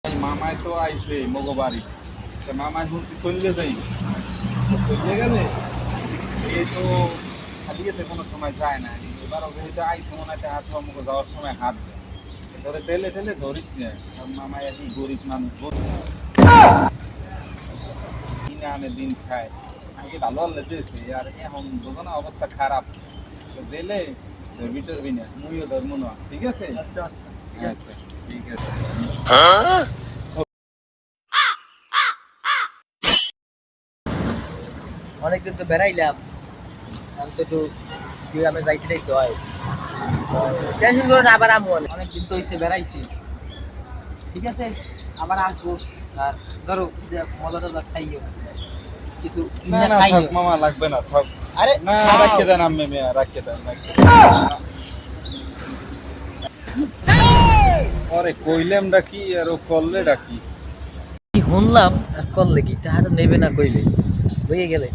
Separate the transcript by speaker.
Speaker 1: এই মামাই তো আইছে মগো বাড়ি। তা মামাই শুনছি চললে যাই, চললে গেলে এই তো খালি এতে কোনো সময় যায় না। এবারও যেহেতু আইছে মনে হয় হাত মগো যাওয়ার সময় হাত দেয়, ধরে টেলে টেলে ধরিস না। আর মামাই আর কি গরিব মানুষ, দিনে আনে দিন খায়। আগে ভালো হলে দিয়েছে, আর এখন বোঝো না অবস্থা খারাপ। তো দিলে ধরবি টরবি না, মুইও ধরবো না। ঠিক আছে?
Speaker 2: আচ্ছা আচ্ছা ঠিক আছে।
Speaker 1: আচ্ছা ঠিক আছে।
Speaker 2: অনেকদিন তো বেড়াইলাম, আমি তো একটু গ্রামে যাইতে তো হয়। টেনশন করো না, আবার আমু অনেকদিন তো হয়েছে বেড়াইছি। ঠিক আছে, আবার আসবো। আর ধরো যে মজা টজা খাইও কিছু,
Speaker 1: না না থাক মামা, লাগবে না থাক।
Speaker 2: আরে
Speaker 1: না
Speaker 2: খাও।
Speaker 1: রাখিয়ে দেন আম্মে মেয়া, রাখিয়ে দেন রাখিয়ে ওরে কইলেম ডাকি আর ও করলে ডাকি।
Speaker 2: কি শুনলাম আর করলে কি টাকাটা নেবে না কইলে হয়ে গেলে